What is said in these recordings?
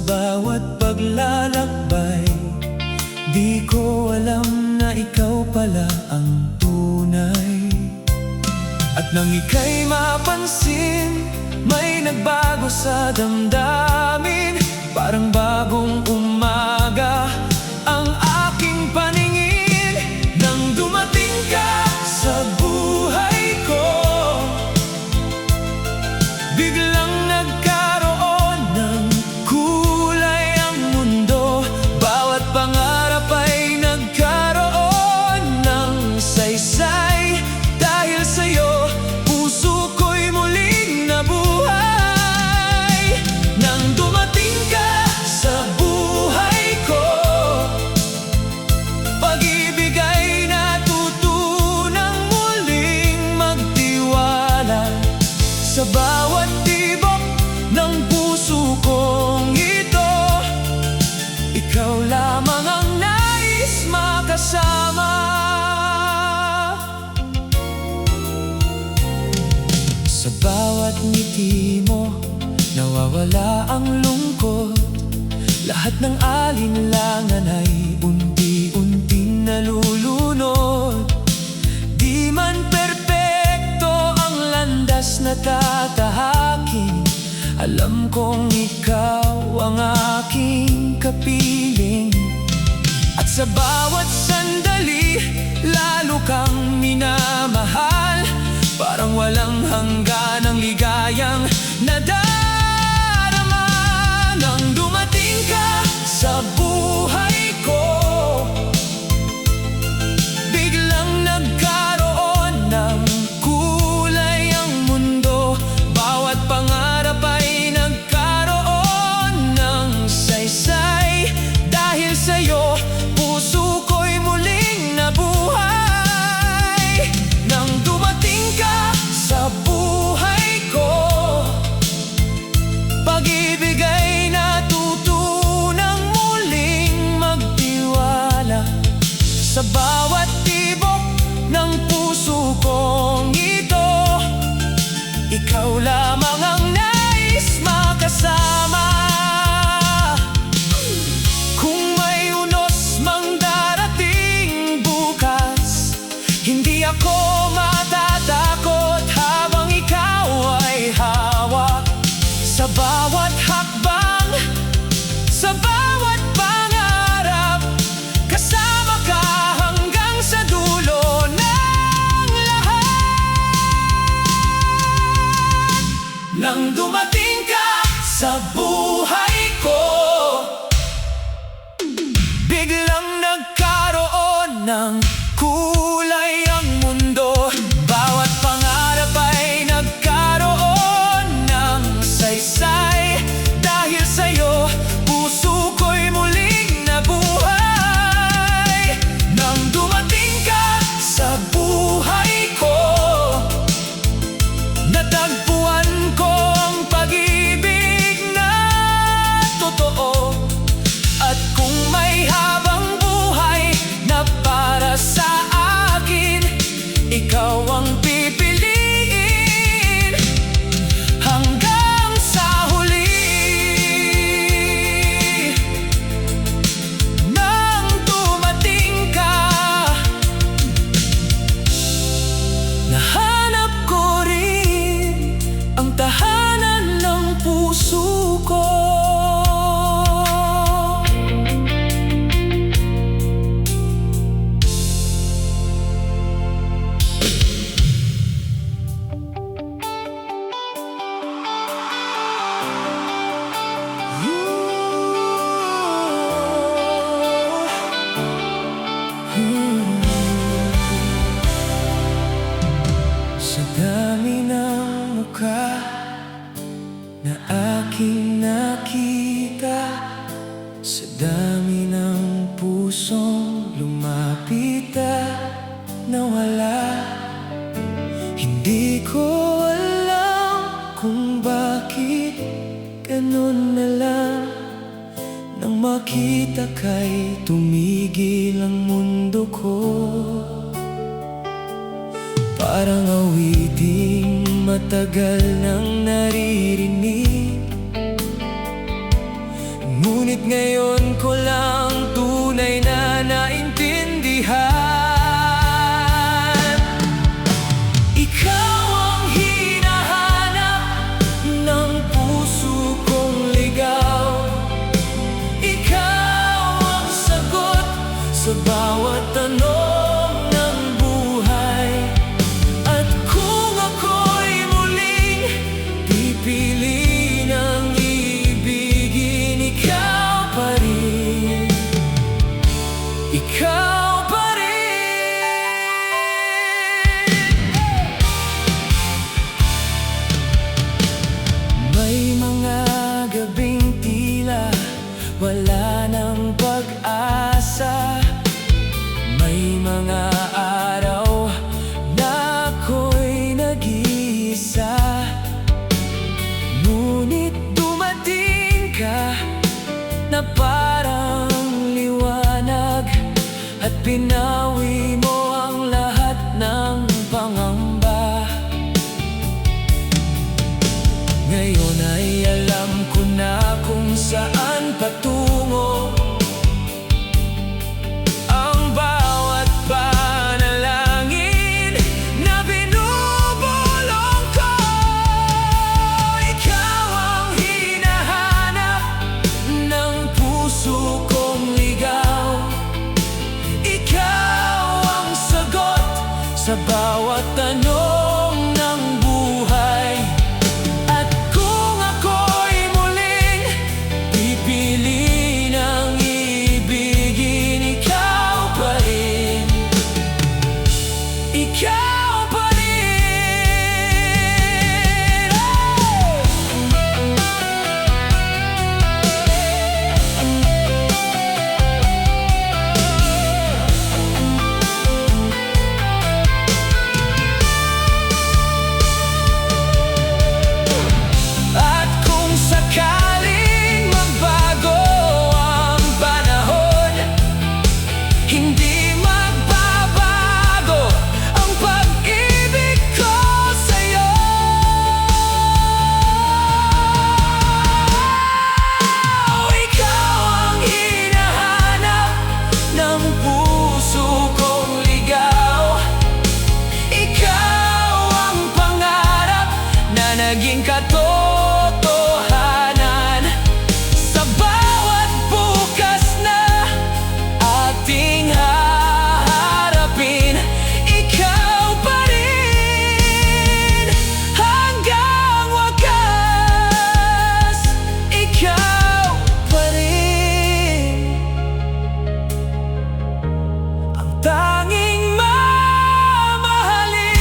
bawat paglalakbay, di ko alam na ikaw pala ang tunay. At nang ika'y mapansin, may nagbago sa damdamin. Parang bagong umaga ang aking paningin. Nang dumating ka sa buhay ko, biglang nagkaroon ng kulay ang mundo. Bawat pangarap ay nagkaroon ng saysay. Dahil sa'yo, puso ko'y muling nabuhay. Nang dumating ka sa buhay ko, pag-ibig ay natutunang muling magtiwala. Sa bawat tibok ng puso kong ito, ikaw lamang ang nais makasama. Sa bawat ngiti mo, nawawala ang lungkot. Lahat ng alinlangan ay unti-unting nalulunod. Di man perpekto ang landas na tatahakin, alam kong ikaw ang aking kapiling. At sa bawat sandali, lalo kang minamahal. Parang walang hangganang ligayang nadarama. Nang dumating ka sa buhay ko, biglang nagkaroon ng kulay ang mundo. Bawat pangarap ay nagkaroon ng saysay. Dahil sa'yo, puso ko'y muling nabuhay. Nang dumating ka sa buhay ko, pag-ibig ay natutunang muling magtiwala. Sa bawat tibok ng puso kong ito, ikaw lamang ang nais makasama. Kung may unos mang darating bukas, hindi ako matatakot habang ikaw ay hawak. Sa bawat hakbang, sa bawat pangarap, kasama ka hanggang sa dulo ng lahat. Nang dumating ka sa buhay ko, biglang nagkaroon ng kulay ang mundo. Bawat pangarap ay nagkaroon ng saysay. Dahil sa'yo, puso ko'y muling nabuhay. Nang dumating ka sa buhay ko, natagpuan ko ang pag-ibig na totoo. At kung may habang buhay na para sa akin, ikaw ang pipiliin hanggang sa huli. Nang dumating ka, nahanap ko rin ang tahanan ng puso ko. Sa dami ng mukha na aking nakita, sa dami ng pusong lumapit at nawala, hindi ko alam kung bakit ganun na lang. Nang makita ka'y tumigil ang mundo ko. Parang awiting matagal nang naririnig, Ngunit ngayon ko lang tunay na naintindihan. Ikaw ang hinahanap ng puso kong ligaw. Ikaw ang sagot sa bawat tanong ng buhay. At kung ako'y muling pipili ng ibigin, ikaw pa rin. Ikaw pa rin. May mga gabing tila wala ng pag-asa. May mga araw na ako'y nag-iisa. Ngunit dumating ka na parang liwanag, at pinawi mo ang lahat ng pangamba. Ngayon ay alam ko na kung saan patungo ang bawat panalangin na binubulong ko. Ikaw ang hinahanap ng puso kong ligaw. Ikaw ang sagot sa bawat tanong ng buhay. At kung ako'y muling pipili ng ibigin, ikaw pa rin. Ikaw pa rin. At kung sakaling magbago ang panahon, hindi magbabago ang pag-ibig ko sa'yo. Ikaw ang hinahanap ng puso kong ligaw. Ikaw ang pangarap na naging katotohanan. Sa bawat bukas na ating haharapin, ikaw pa rin. Hanggang wakas, ikaw pa rin. Ang tanging mamahalin.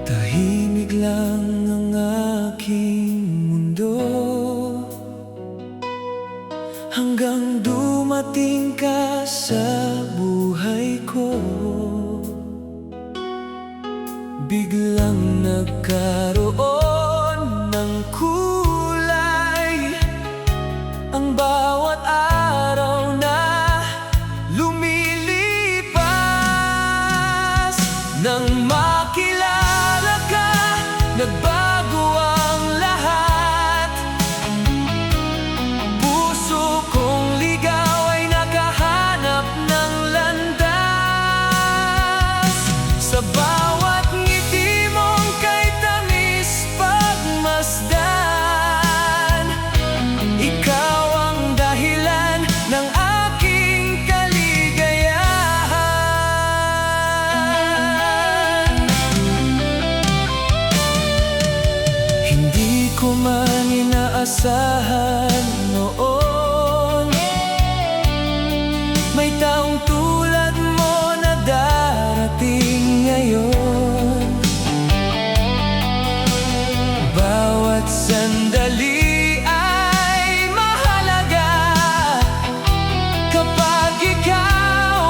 Tahimik lang ang aking mundo hanggang dumating ka sa buhay ko. Biglang nagkaroon ng kulay ang bawat araw na lumilipas. Nang makilala ka, nagbago ang lahat. Puso kong ligaw ay nakahanap ng landas. Sa bawat ngiti mong kay tamis pagmasdan, ikaw ang dahilan ng aking kaligayahan. Hindi ko man inaasahan noon may taong tulad mo na darating ngayon. Bawat sandali ay mahalaga kapag ikaw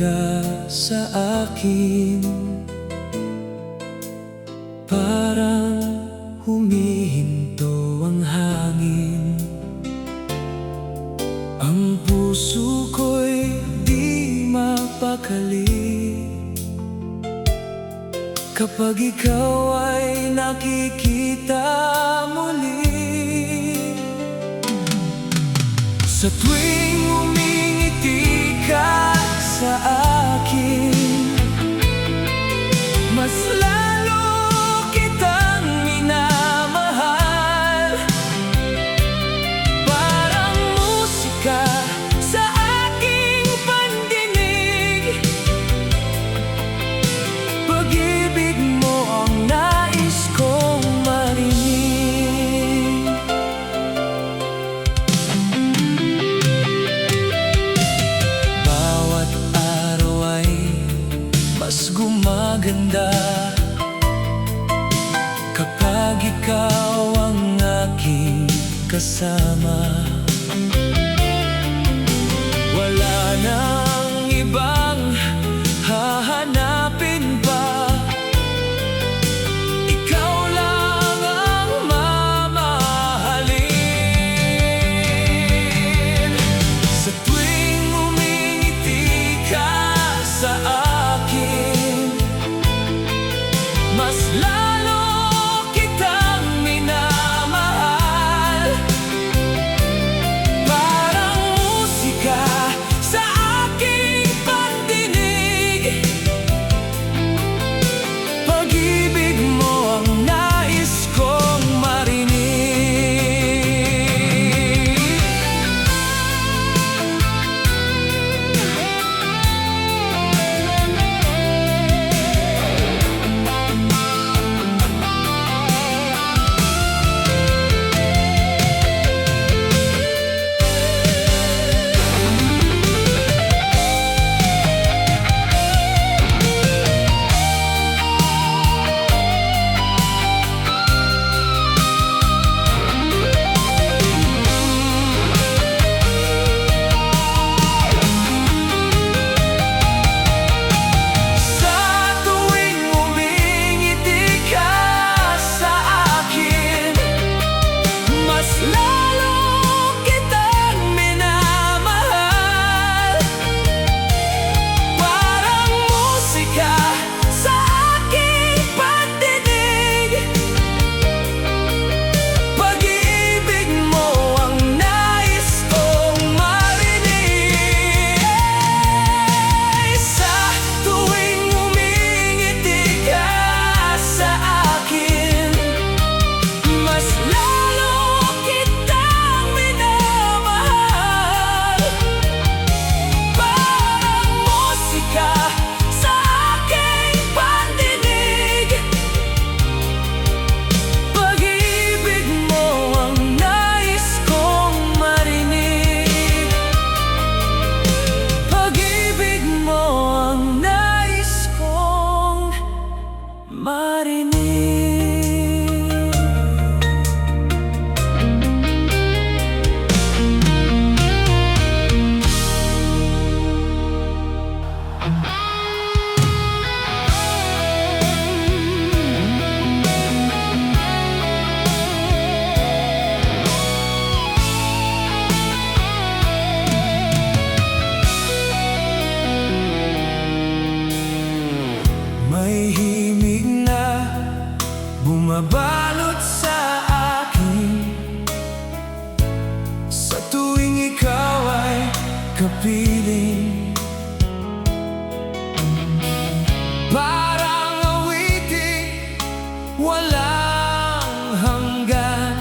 ka sa akin, parang humihinto ang hangin. Ang puso ko'y di mapakali kapag ikaw ay nakikita muli. Sa tuwing umingiti ka sa akin, mas lalo kitang minamahal. Parang musika sa aking pandinig, pag-ibig mo ang nais kong marinig. Bawat araw ay mas gumaganda kapag ikaw ang aking kasama. Wala nang ibang hahanapin pa, ikaw lang ang mamahalin. Sa tuwing umingiti ka sa akin, mas lalo kitang minamahal. Parang musika sa aking pandinig, pag-ibig mo ang nais kong marinig. May himig na bumabalot sa akin sa tuwing ikaw ay kapiling. Parang awiting walang hanggan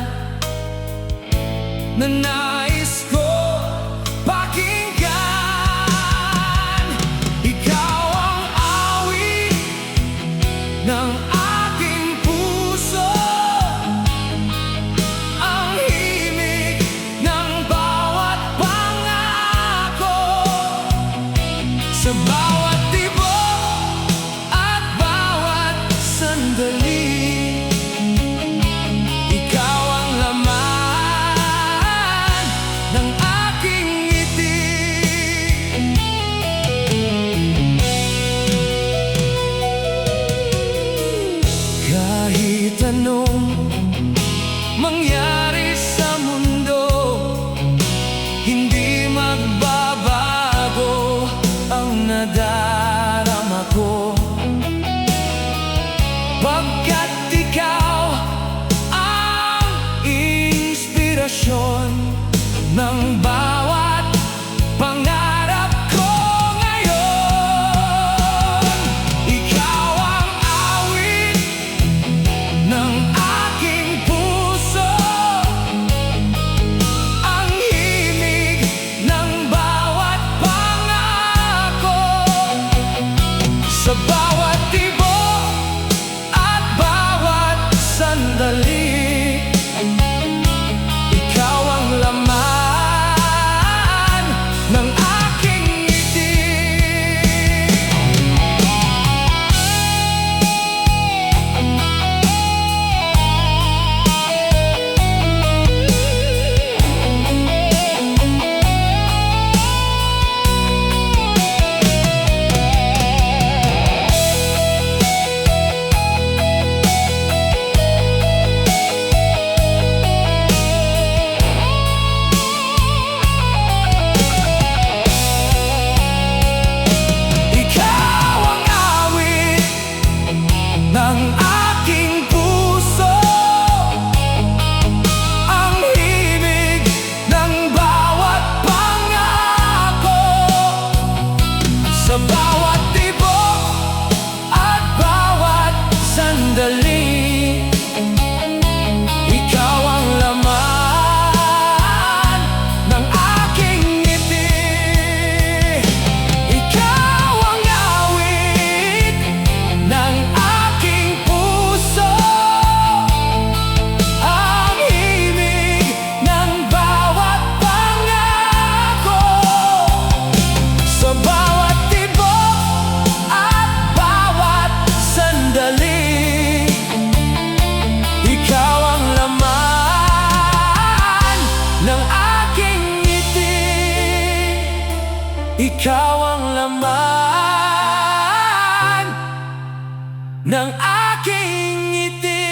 na nais ko pakinggan. Ikaw ang awit ng aking puso, ang himig ng bawat pangako, sa bawat tibok at bawat sandali. Ikaw ang laman ng aking ngiti. ko, pagkat ikaw ang inspirasyon ng bawat pangarap ko ngayon. Ikaw ang awit ng aking puso, ang himig ng bawat pangako. Sa bawat tibok at bawat sandali, ikaw ang laman ng aking ngiti. Ikaw ang awit ng aking puso, ang himig ng bawat pangako. Sa bawat tibok at bawat sandali, ikaw ang laman ng aking ngiti. Ikaw ang awit ng aking puso, ang himig ng bawat pangako. Sa bawat tibok at bawat sandali, ikaw ang laman ng aking ngiti. Ikaw ang laman ng aking ngiti.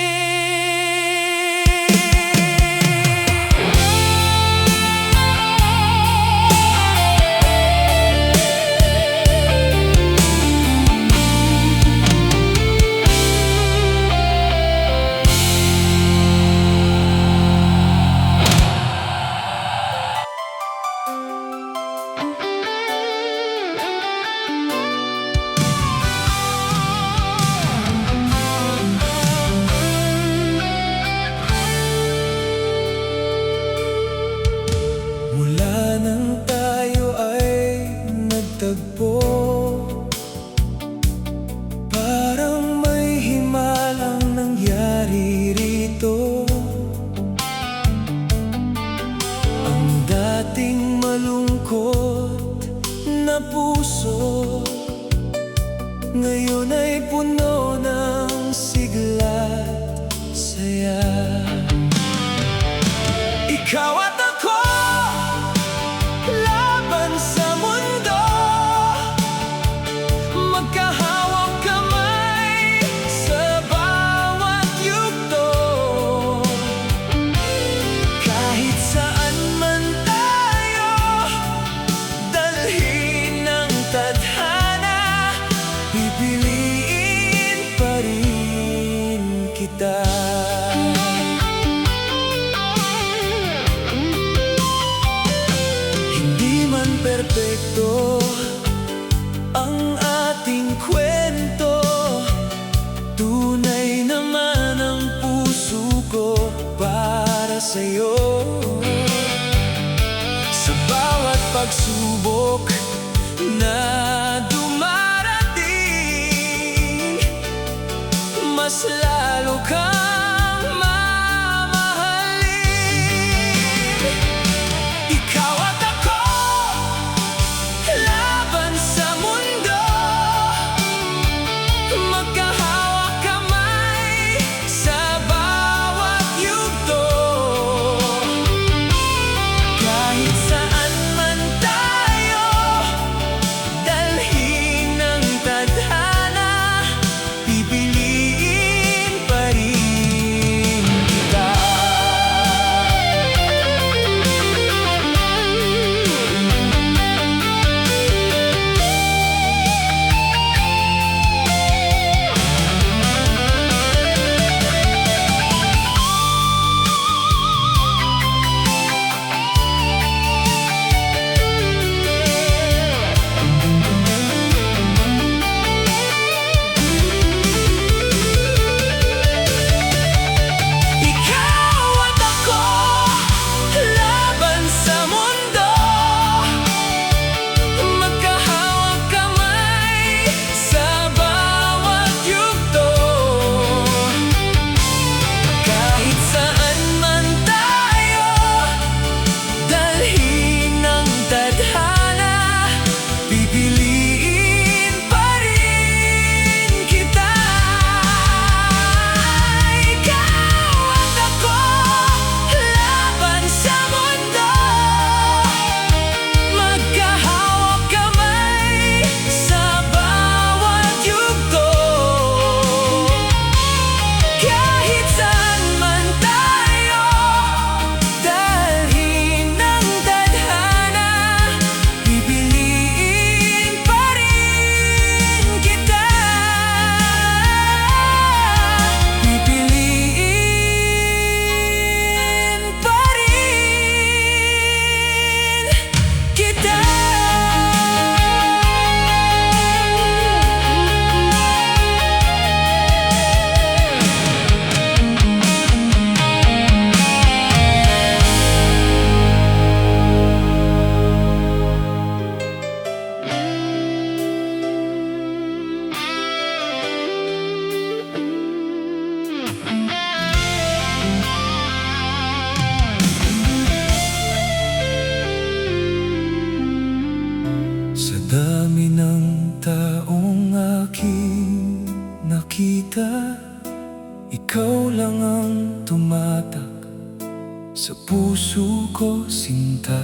kita, ikaw lang ang tumatak sa puso ko, sinta.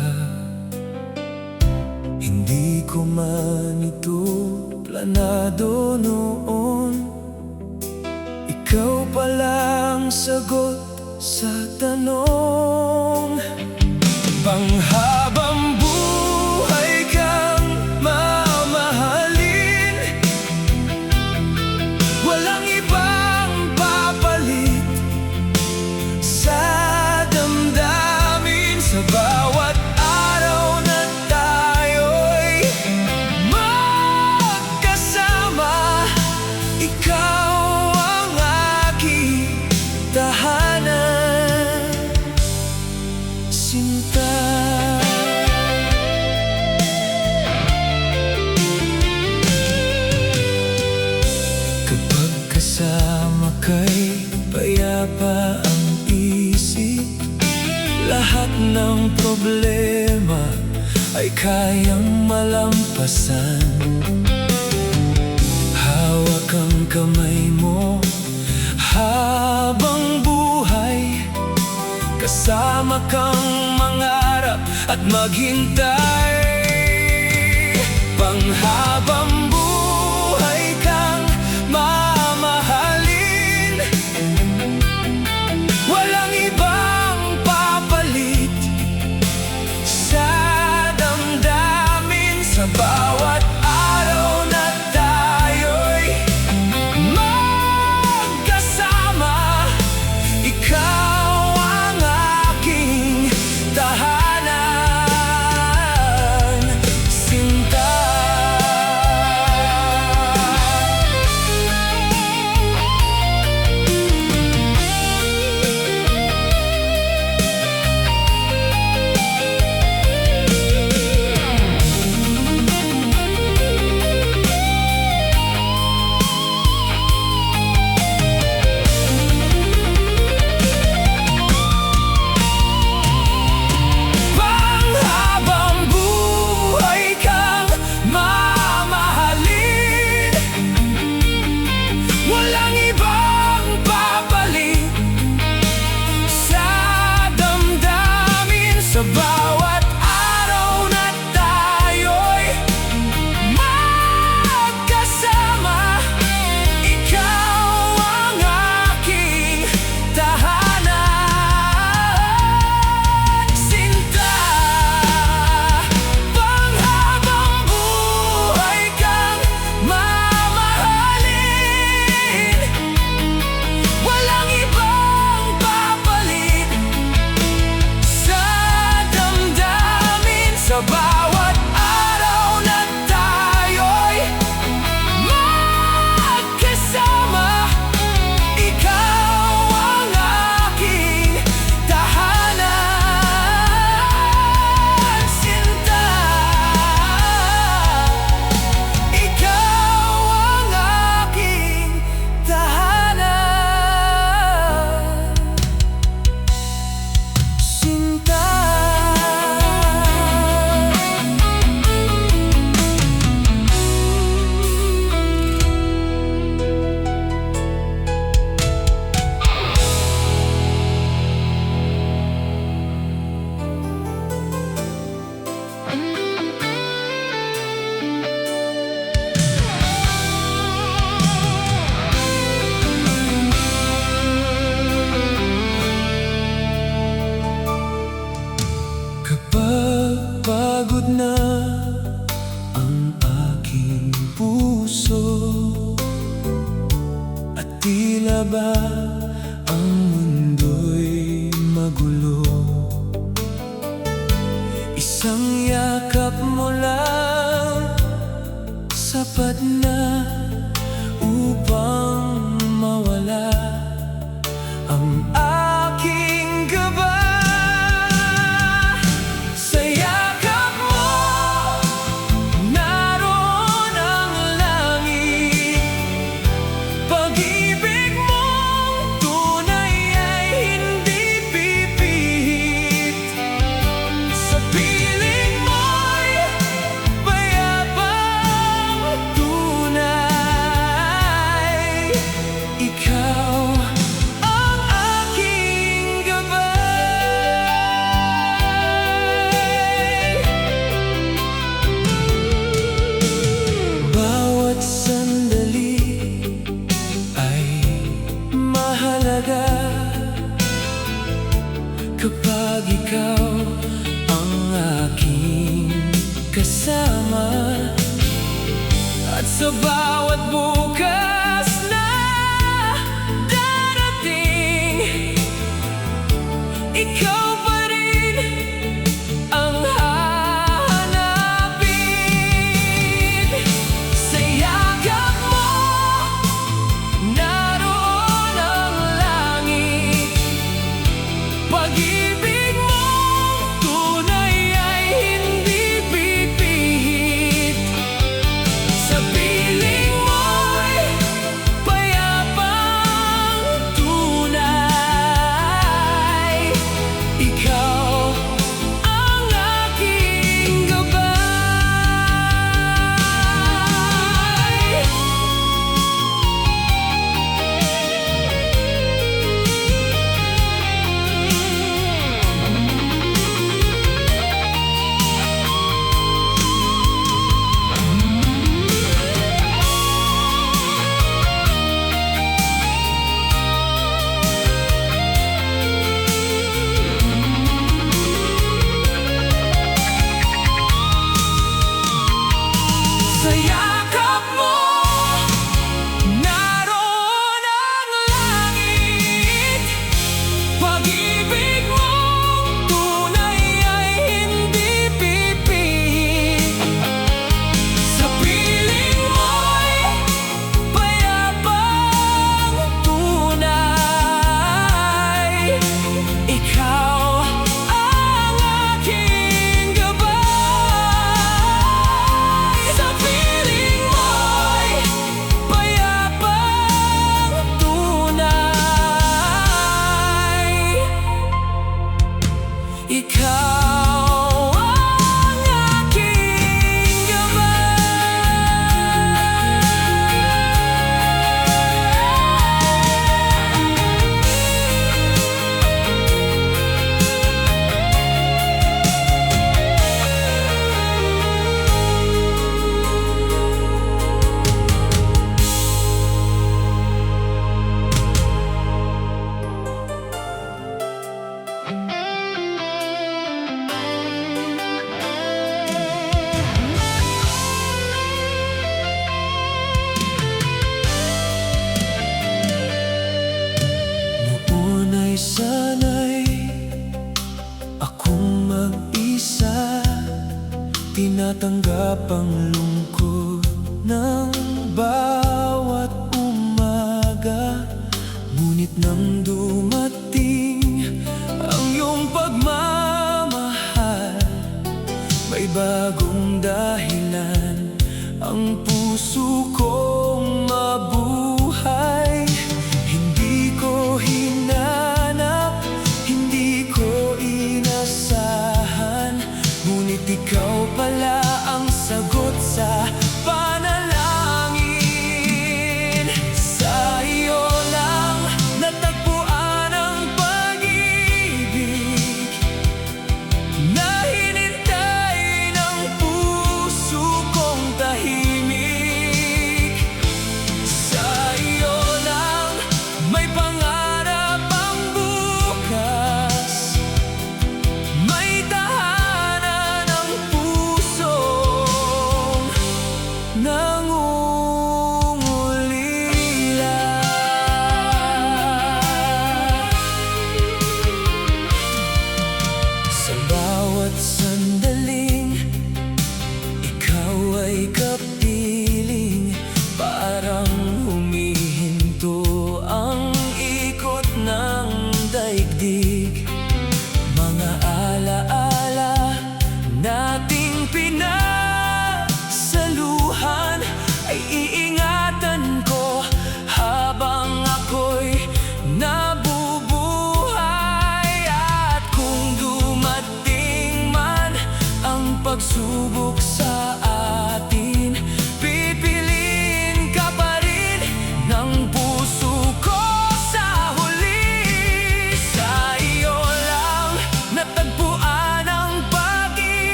Hindi ko man ito planado noon, ikaw palang sagot sa tanong. Panghabang buhay kang mamahalin, walang ibang papalit sa damdamin. Sa bawat araw na tayo'y magkasama, ikaw ang aking tahanan, sinta. Kapag kasama ka'y payapa ang isip, lahat ng problema ay kayang malampasan. Hawak ang kamay mo habang buhay, kasama kang mangarap at maghintay. Panghabang buhay kang mamahalin, walang ibang papalit sa damdamin. Sa bawat araw na tayo'y magkasama, ikaw ang aking tahanan, sinta. Panghabang buhay kang mamahalin, walang ibang papalit sa damdamin. Sa bawat araw na tayo'y magkasama, ikaw ang aking tahanan, sinta. Panghabang buhay kang mamahalin, walang ibang papalit sa damdamin. Sa bawat araw na tayo'y magkasama, ikaw ang aking tahanan, sinta. Ikaw ang aking tahanan, sinta. Kapag pagod na ang aking puso at tila ba ang mundo'y magulo, isang yakap mo lang sapat na upang mawala ang aking gaba. Sa yakap mo naroon ang langit, pag-ibig mong tunay ay hindi pipihit. Sa piling mo'y payapang tunay, bawat bukas na darating, ikaw pa rin ang hahanapin. Sa yakap mo, naroon ang langit. Pag-ibig mong tunay ay hindi pipihit. Sa piling mo'y payapang tunay. Ikaw ang aking gabay. Sa yakap mo, naroon ang langit. Pag-ibig mong tunay ay hindi pipihit. Sa piling mo'y payapang tunay. Ikaw ang aking gabay. Sa piling mo'y payapang tunay. Ikaw ang aking Noon ay sana'y akong mag-isa, tinatanggap ang lungkot ng bawat umaga. Ngunit nang dumating ang iyong pagmamahal, may bagong dahilan ang puso kong mabuhay. Hindi ko hinanap, hindi ko inasahan, ngunit ikaw pala ang sagot sa panalangin. Sa iyo lang natagpuan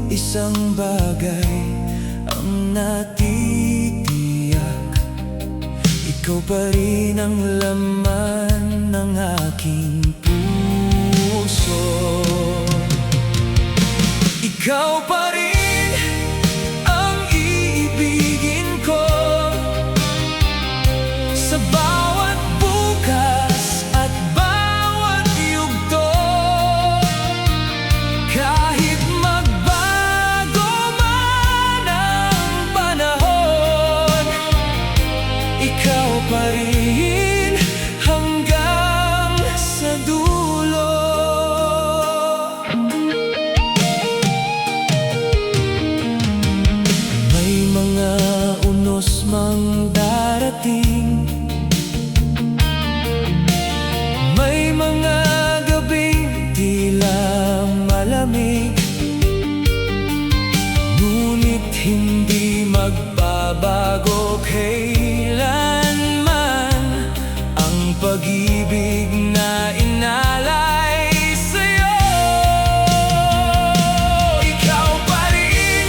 isang bagay ang natitiyak: ikaw pa rin ang laman ng aking puso. Ikaw pa rin ang iibigin ko sa bawat bukas at bawat yugto. Kahit magbago man ang panahon, ikaw pa rin hanggang sa dulo. May mga unos mang darating, may mga gabing tila malamig, ngunit hindi magbabago kailanman ang pag-ibig na inalay sa'yo. Ikaw pa rin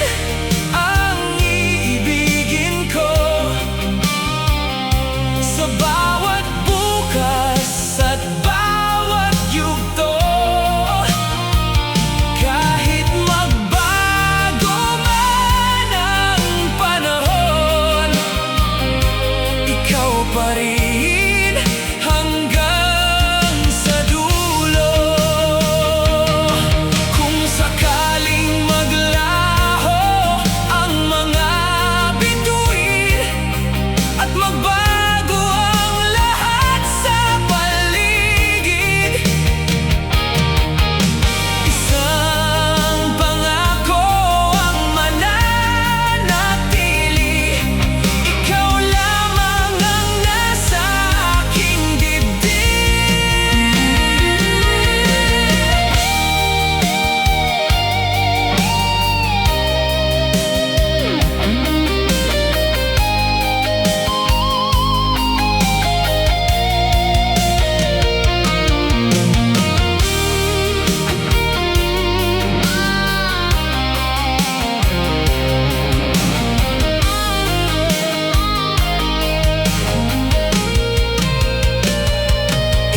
ang iibigin ko sa bawat bukas at bawat yugto. Kahit magbago man ang panahon, ikaw pa rin hanggang sa dulo. Kung sakaling maglaho ang mga bituin at magbago ang lahat sa paligid, isang pangako ang mananatili: ikaw lamang ang nasa aking dibdib.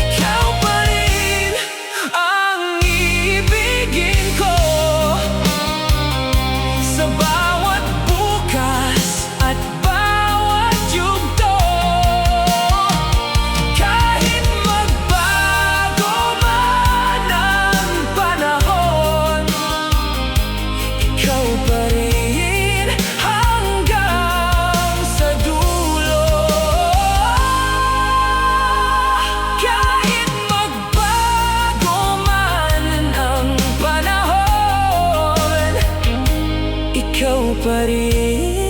Ikaw pa rin ang iibigin ko sa bawat bukas at bawat yugto. Kahit magbago man ang panahon, ikaw pa rin hanggang sa dulo. Kahit magbago man ang panahon, ikaw pa rin